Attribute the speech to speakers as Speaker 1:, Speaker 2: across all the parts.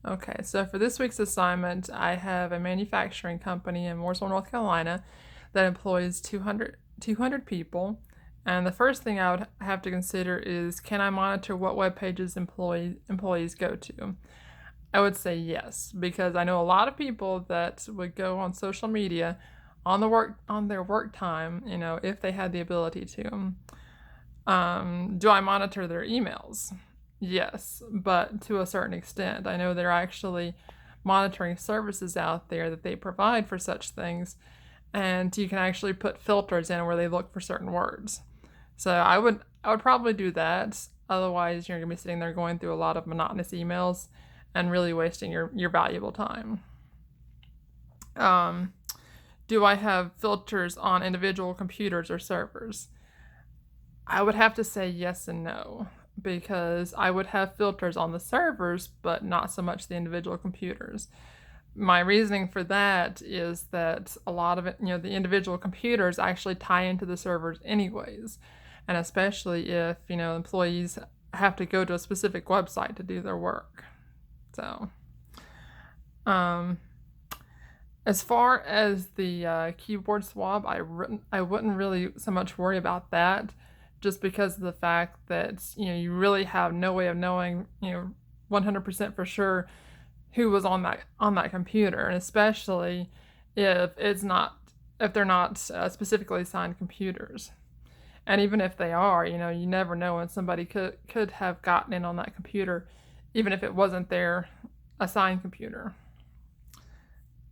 Speaker 1: Okay, so for this week's assignment, I have a manufacturing company in Mooresville, North Carolina that employs 200 people. And the first thing I would have to consider is, can I monitor what web pages employees go to? I would say yes, because I know a lot of people that would go on social media on their work time, if they had the ability to. Do I monitor their emails? Yes, but to a certain extent. I know there are actually monitoring services out there that they provide for such things, and you can actually put filters in where they look for certain words. So I would probably do that. Otherwise, you're gonna be sitting there going through a lot of monotonous emails and really wasting your valuable time. Um, do I have filters on individual computers or servers? I would have to say yes and no, because I would have filters on the servers, but not so much the individual computers. My reasoning for that is that a lot of it, the individual computers actually tie into the servers anyways. And especially if, employees have to go to a specific website to do their work. So, um, as far as the keyboard swab, I wouldn't really so much worry about that, just because of the fact that you really have no way of knowing 100% for sure who was on that computer, and especially if they're not specifically assigned computers. And even if they are, you never know when somebody could have gotten in on that computer, even if it wasn't their assigned computer.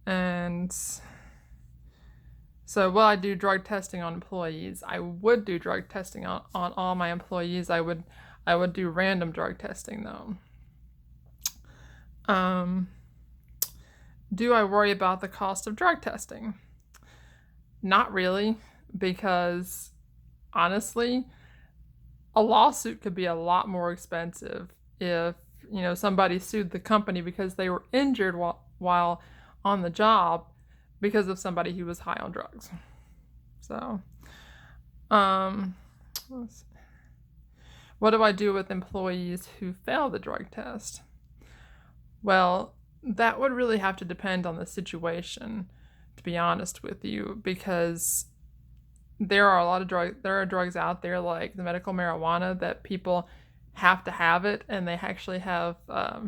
Speaker 1: And so, will I do drug testing on employees? I would do drug testing on all my employees. I would do random drug testing though. Um, do I worry about the cost of drug testing? Not really, because honestly, a lawsuit could be a lot more expensive if somebody sued the company because they were injured while on the job because of somebody who was high on drugs. So, um, what do I do with employees who fail the drug test? Well, that would really have to depend on the situation, to be honest with you, because there are drugs out there like the medical marijuana that people have to have it, and they actually have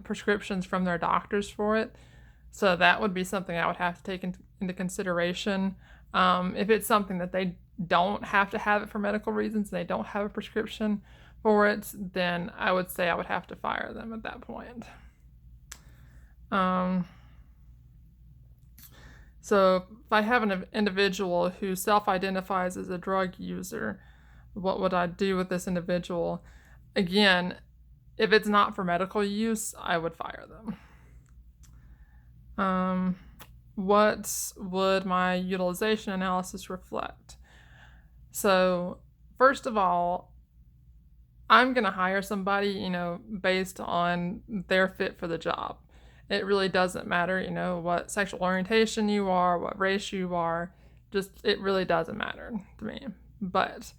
Speaker 1: prescriptions from their doctors for it. So that would be something I would have to take into consideration. If it's something that they don't have to have it for medical reasons, they don't have a prescription for it, then I would say I would have to fire them at that point. Um, so if I have an individual who self-identifies as a drug user, what would I do with this individual? Again, if it's not for medical use, I would fire them. What would my utilization analysis reflect? So, first of all, I'm going to hire somebody, based on their fit for the job. It really doesn't matter, what sexual orientation you are, what race you are, it really doesn't matter to me. But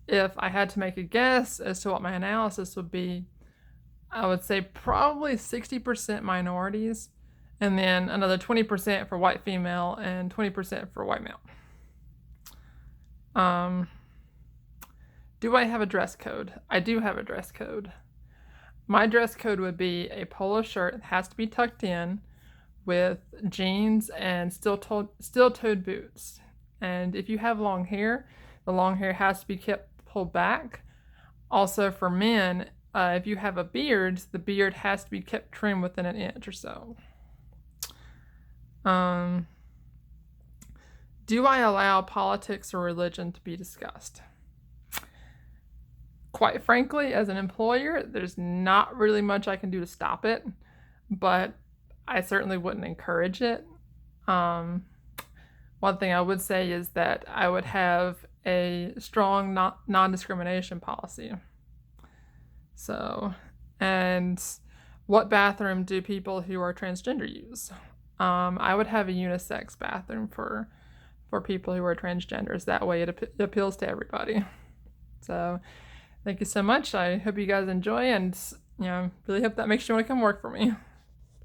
Speaker 1: if I had to make a guess as to what my analysis would be, I would say probably 60% minorities, and then another 20% for white female and 20% for white male. Do I have a dress code? I do have a dress code. My dress code would be a polo shirt that has to be tucked in with jeans and steel-toed boots. And if you have long hair, the long hair has to be kept pulled back. Also, for men, if you have a beard, the beard has to be kept trimmed within an inch or so. Do I allow politics or religion to be discussed? Quite frankly, as an employer, there's not really much I can do to stop it, but I certainly wouldn't encourage it. One thing I would say is that I would have a strong non-discrimination policy. So, and what bathroom do people who are transgender use? I would have a unisex bathroom for people who are transgenders. That way it appeals to everybody. So, thank you so much. I hope you guys enjoy, and really hope that makes you want to come work for me.